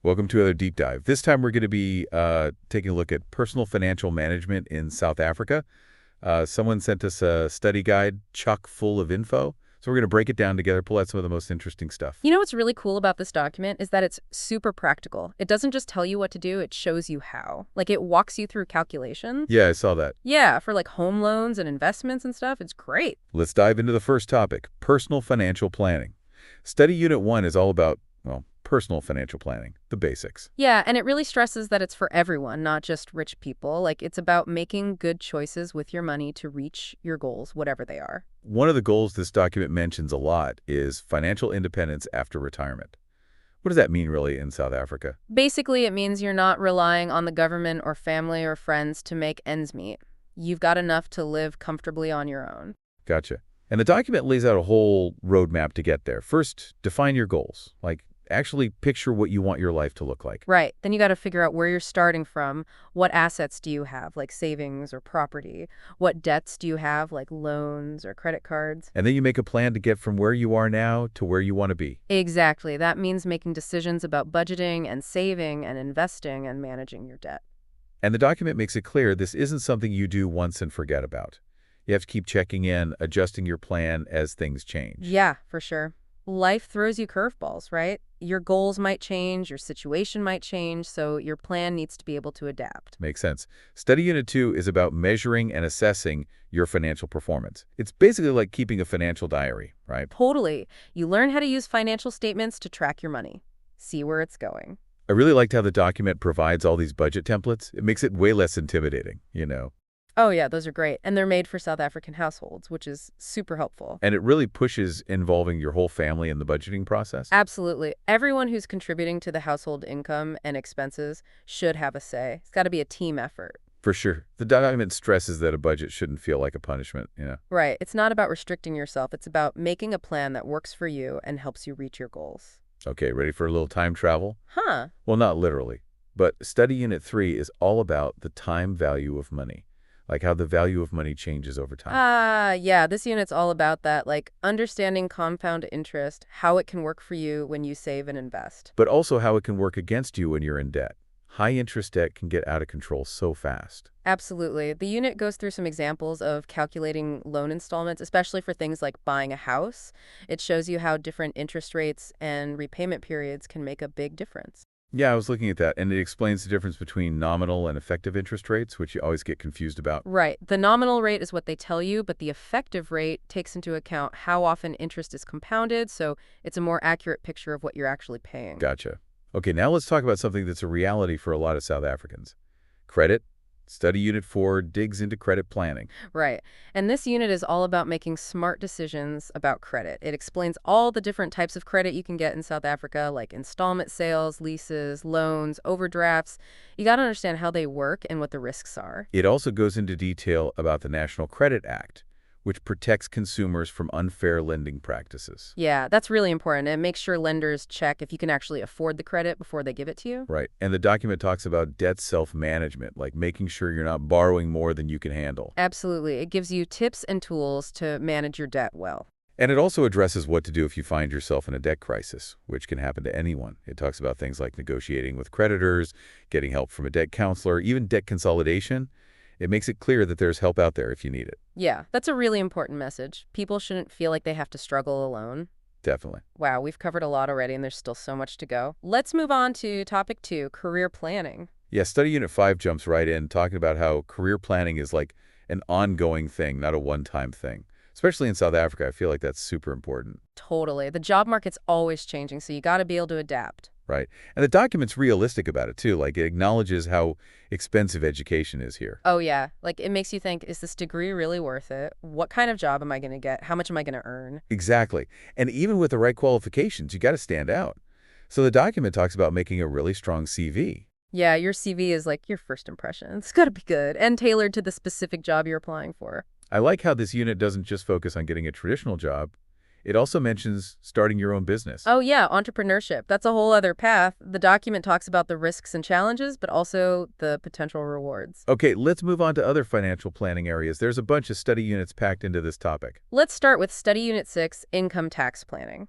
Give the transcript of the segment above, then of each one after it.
Welcome to another deep dive. This time we're going to be taking a look at personal financial management in South Africa. Someone sent us a study guide chock full of info, so we're going to break it down together, pull out some of the most interesting stuff. You know what's really cool about this document is that it's super practical. It doesn't just tell you what to do, it shows you how. Like, it walks you through calculations. Yeah, I saw that. Yeah, for like home loans and investments and stuff. It's great. Let's dive into the first topic, personal financial planning. Study Unit 1 is all about, well, personal financial planning, the basics. Yeah, and it really stresses that it's for everyone, not just rich people. Like, it's about making good choices with your money to reach your goals, whatever they are. One of the goals this document mentions a lot is financial independence after retirement. What does that mean really in South Africa? Basically, it means you're not relying on the government or family or friends to make ends meet. You've got enough to live comfortably on your own. Gotcha. And the document lays out a whole roadmap to get there. First, define your goals. Like, actually picture what you want your life to look like. Right. Then you got to figure out where you're starting from. What assets do you have, like savings or property? What debts do you have, like loans or credit cards? And then you make a plan to get from where you are now to where you want to be. Exactly. That means making decisions about budgeting and saving and investing and managing your debt. And the document makes it clear this isn't something you do once and forget about. You have to keep checking in, adjusting your plan as things change. Yeah, for sure. Life throws you curveballs, right? Your goals might change, your situation might change, so your plan needs to be able to adapt. Makes sense. Study Unit 2 is about measuring and assessing your financial performance. It's basically like keeping a financial diary, right? Totally. You learn how to use financial statements to track your money, see where it's going. I really liked how the document provides all these budget templates. It makes it way less intimidating, you know. Oh yeah, those are great. And they're made for South African households, which is super helpful. And it really pushes involving your whole family in the budgeting process. Absolutely. Everyone who's contributing to the household income and expenses should have a say. It's got to be a team effort. For sure. The document stresses that a budget shouldn't feel like a punishment, you know. Right. It's not about restricting yourself. It's about making a plan that works for you and helps you reach your goals. Okay, ready for a little time travel? Huh. Well, not literally. But Study Unit 3 is all about the time value of money. Like how the value of money changes over time. Yeah, this unit's all about that, like understanding compound interest, how it can work for you when you save and invest. But also how it can work against you when you're in debt. High interest debt can get out of control so fast. Absolutely. The unit goes through some examples of calculating loan installments, especially for things like buying a house. It shows you how different interest rates and repayment periods can make a big difference. Yeah, I was looking at that, and it explains the difference between nominal and effective interest rates, which you always get confused about. Right. The nominal rate is what they tell you, but the effective rate takes into account how often interest is compounded, so it's a more accurate picture of what you're actually paying. Gotcha. Okay, now let's talk about something that's a reality for a lot of South Africans. Credit. Study Unit 4 digs into credit planning. Right. And this unit is all about making smart decisions about credit. It explains all the different types of credit you can get in South Africa, like installment sales, leases, loans, overdrafts. You got to understand how they work and what the risks are. It also goes into detail about the National Credit Act, which protects consumers from unfair lending practices. Yeah, that's really important. It makes sure lenders check if you can actually afford the credit before they give it to you. Right. And the document talks about debt self-management, like making sure you're not borrowing more than you can handle. Absolutely. It gives you tips and tools to manage your debt well. And it also addresses what to do if you find yourself in a debt crisis, which can happen to anyone. It talks about things like negotiating with creditors, getting help from a debt counselor, even debt consolidation. It makes it clear that there's help out there if you need it. Yeah, that's a really important message. People shouldn't feel like they have to struggle alone. Definitely. Wow, we've covered a lot already, and there's still so much to go. Let's move on to topic 2, career planning. Yeah, Study Unit 5 jumps right in, talking about how career planning is like an ongoing thing, not a one-time thing. Especially in South Africa, I feel like that's super important. Totally. The job market's always changing, so you got to be able to adapt. Right. And the document's realistic about it, too. Like, it acknowledges how expensive education is here. Oh, yeah. Like, it makes you think, is this degree really worth it? What kind of job am I going to get? How much am I going to earn? Exactly. And even with the right qualifications, you got to stand out. So the document talks about making a really strong CV. Yeah, your CV is like your first impression. It's got to be good and tailored to the specific job you're applying for. I like how this unit doesn't just focus on getting a traditional job. It also mentions starting your own business. Oh, yeah, entrepreneurship. That's a whole other path. The document talks about the risks and challenges, but also the potential rewards. Okay, let's move on to other financial planning areas. There's a bunch of study units packed into this topic. Let's start with Study Unit 6, Income Tax Planning.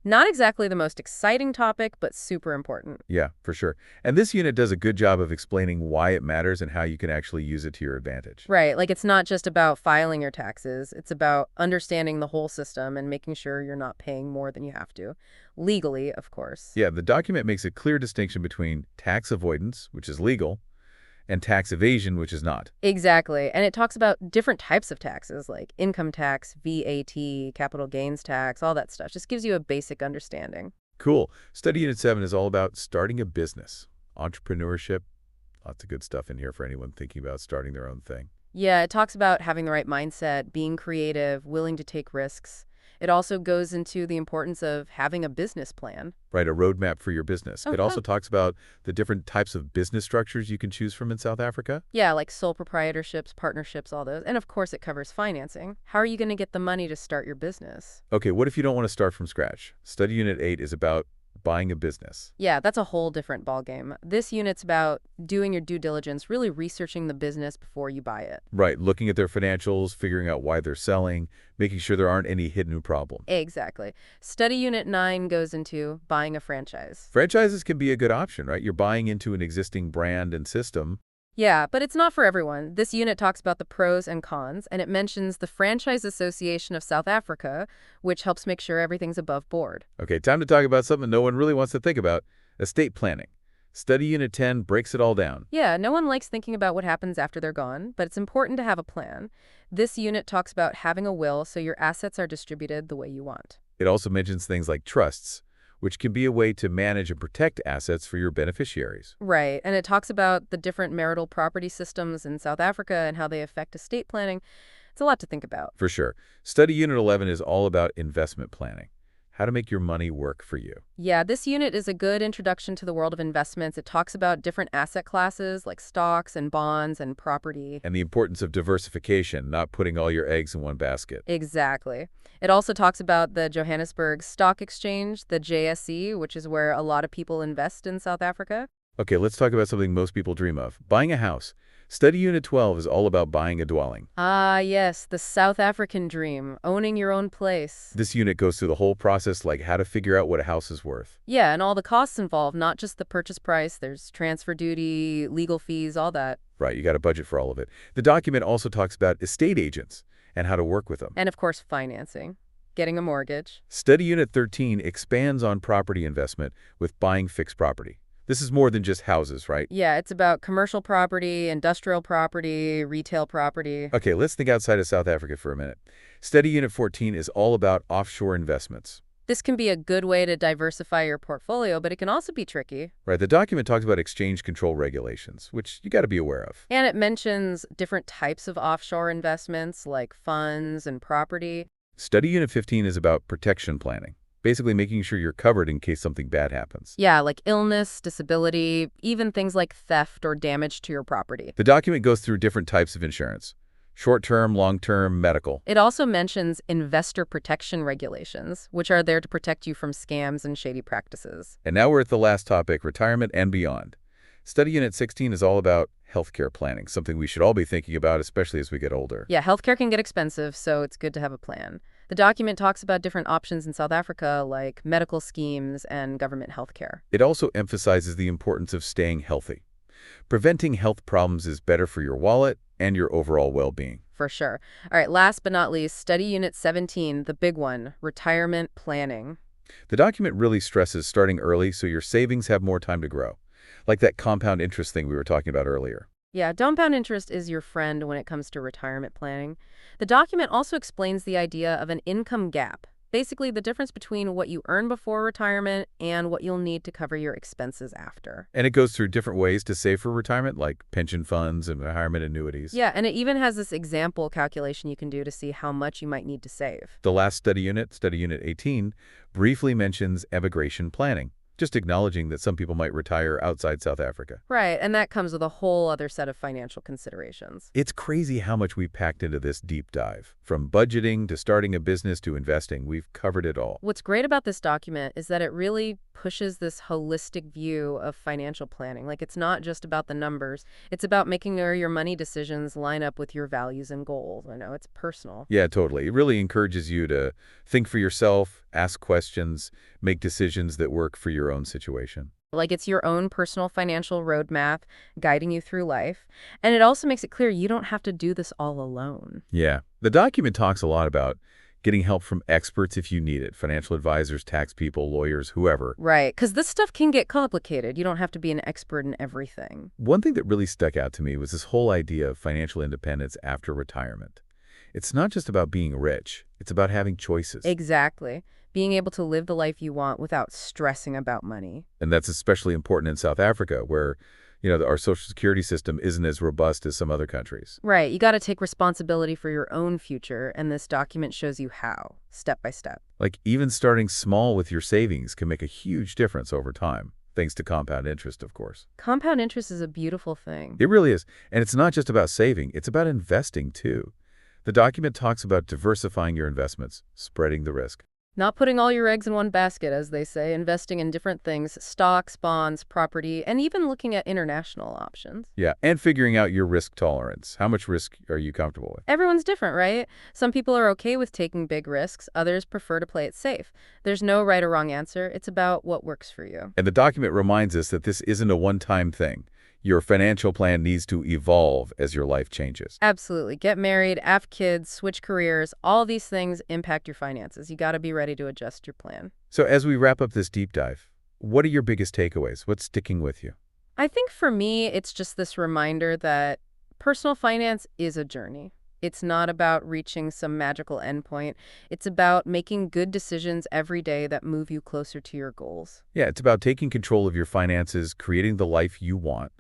Not exactly the most exciting topic, but super important. Yeah, for sure. And this unit does a good job of explaining why it matters and how you can actually use it to your advantage. Right, like it's not just about filing your taxes, it's about understanding the whole system and making sure you're not paying more than you have to. Legally, of course. Yeah, the document makes a clear distinction between tax avoidance, which is legal, and tax evasion, which is not. Exactly. And it talks about different types of taxes like income tax, VAT, capital gains tax, all that stuff. Just gives you a basic understanding. Cool. Study Unit 7 is all about starting a business, entrepreneurship. Lots of good stuff in here for anyone thinking about starting their own thing. Yeah, it talks about having the right mindset, being creative, willing to take risks. It also goes into the importance of having a business plan. Right, a roadmap for your business. Oh, It oh. also talks about the different types of business structures you can choose from in South Africa. Yeah, like sole proprietorships, partnerships, all those. And of course, it covers financing. How are you going to get the money to start your business? Okay, what if you don't want to start from scratch? Study Unit 8 is about buying a business. Yeah, that's a whole different ballgame. This unit's about doing your due diligence, really researching the business before you buy it. Right, looking at their financials, figuring out why they're selling, making sure there aren't any hidden problems. Exactly. Study Unit 9 goes into buying a franchise. Franchises can be a good option, right? You're buying into an existing brand and system. Yeah, but it's not for everyone. This unit talks about the pros and cons, and it mentions the Franchise Association of South Africa, which helps make sure everything's above board. Okay, time to talk about something no one really wants to think about, estate planning. Study Unit 10 breaks it all down. Yeah, no one likes thinking about what happens after they're gone, but it's important to have a plan. This unit talks about having a will so your assets are distributed the way you want. It also mentions things like trusts, which can be a way to manage and protect assets for your beneficiaries. Right, and it talks about the different marital property systems in South Africa and how they affect estate planning. It's a lot to think about. For sure. Study Unit 11 is all about investment planning, how to make your money work for you. Yeah, this unit is a good introduction to the world of investments. It talks about different asset classes like stocks and bonds and property. And the importance of diversification, not putting all your eggs in one basket. Exactly. It also talks about the Johannesburg Stock Exchange, the JSE, which is where a lot of people invest in South Africa. Okay, let's talk about something most people dream of, buying a house. Study Unit 12 is all about buying a dwelling. Ah, yes, the South African dream, owning your own place. This unit goes through the whole process, like how to figure out what a house is worth. Yeah, and all the costs involved, not just the purchase price. There's transfer duty, legal fees, all that. Right, you got a budget for all of it. The document also talks about estate agents and how to work with them. And of course, financing, getting a mortgage. Study Unit 13 expands on property investment with buying fixed property. This is more than just houses, right? Yeah, it's about commercial property, industrial property, retail property. Okay, let's think outside of South Africa for a minute. Study Unit 14 is all about offshore investments. This can be a good way to diversify your portfolio, but it can also be tricky. Right, the document talks about exchange control regulations, which you got to be aware of. And it mentions different types of offshore investments like funds and property. Study Unit 15 is about protection planning, basically making sure you're covered in case something bad happens. Yeah, like illness, disability, even things like theft or damage to your property. The document goes through different types of insurance: short-term, long-term, medical. It also mentions investor protection regulations, which are there to protect you from scams and shady practices. And now we're at the last topic, retirement and beyond. Study Unit 16 is all about healthcare planning, something we should all be thinking about, especially as we get older. Yeah, healthcare can get expensive, so it's good to have a plan. The document talks about different options in South Africa, like medical schemes and government healthcare. It also emphasizes the importance of staying healthy. Preventing health problems is better for your wallet and your overall well-being. For sure. All right, last but not least, Study Unit 17, the big one, retirement planning. The document really stresses starting early so your savings have more time to grow, like that compound interest thing we were talking about earlier. Yeah, compound interest is your friend when it comes to retirement planning. The document also explains the idea of an income gap, basically the difference between what you earn before retirement and what you'll need to cover your expenses after. And it goes through different ways to save for retirement, like pension funds and retirement annuities. Yeah, and it even has this example calculation you can do to see how much you might need to save. The last study unit, Study Unit 18, briefly mentions emigration planning, just acknowledging that some people might retire outside South Africa. Right, and that comes with a whole other set of financial considerations. It's crazy how much we packed into this deep dive. From budgeting to starting a business to investing, we've covered it all. What's great about this document is that it really pushes this holistic view of financial planning. Like, it's not just about the numbers. It's about making sure your money decisions line up with your values and goals. I know it's personal. Yeah, totally. It really encourages you to think for yourself, ask questions, make decisions that work for your own situation. Like it's your own personal financial roadmap guiding you through life. And it also makes it clear you don't have to do this all alone. Yeah. The document talks a lot about getting help from experts if you need it, financial advisors, tax people, lawyers, whoever. Right, because this stuff can get complicated. You don't have to be an expert in everything. One thing that really stuck out to me was this whole idea of financial independence after retirement. It's not just about being rich. It's about having choices. Exactly. Being able to live the life you want without stressing about money. And that's especially important in South Africa, where, our social security system isn't as robust as some other countries. Right, you got to take responsibility for your own future, and this document shows you how, step by step. Like, even starting small with your savings can make a huge difference over time, thanks to compound interest, of course. Compound interest is a beautiful thing. It really is. And it's not just about saving, it's about investing, too. The document talks about diversifying your investments, spreading the risk. Not putting all your eggs in one basket, as they say, investing in different things, stocks, bonds, property, and even looking at international options. Yeah, and figuring out your risk tolerance. How much risk are you comfortable with? Everyone's different, right? Some people are okay with taking big risks. Others prefer to play it safe. There's no right or wrong answer. It's about what works for you. And the document reminds us that this isn't a one-time thing. Your financial plan needs to evolve as your life changes. Absolutely. Get married, have kids, switch careers. All these things impact your finances. You got to be ready to adjust your plan. So as we wrap up this deep dive, what are your biggest takeaways? What's sticking with you? I think for me, it's just this reminder that personal finance is a journey. It's not about reaching some magical endpoint. It's about making good decisions every day that move you closer to your goals. Yeah, it's about taking control of your finances, creating the life you want,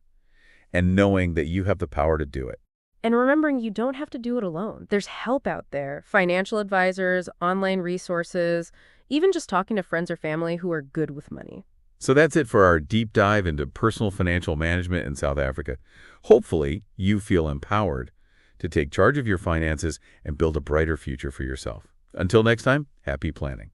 and knowing that you have the power to do it. And remembering you don't have to do it alone. There's help out there. Financial advisors, online resources, even just talking to friends or family who are good with money. So that's it for our deep dive into personal financial management in South Africa. Hopefully, you feel empowered to take charge of your finances and build a brighter future for yourself. Until next time, happy planning.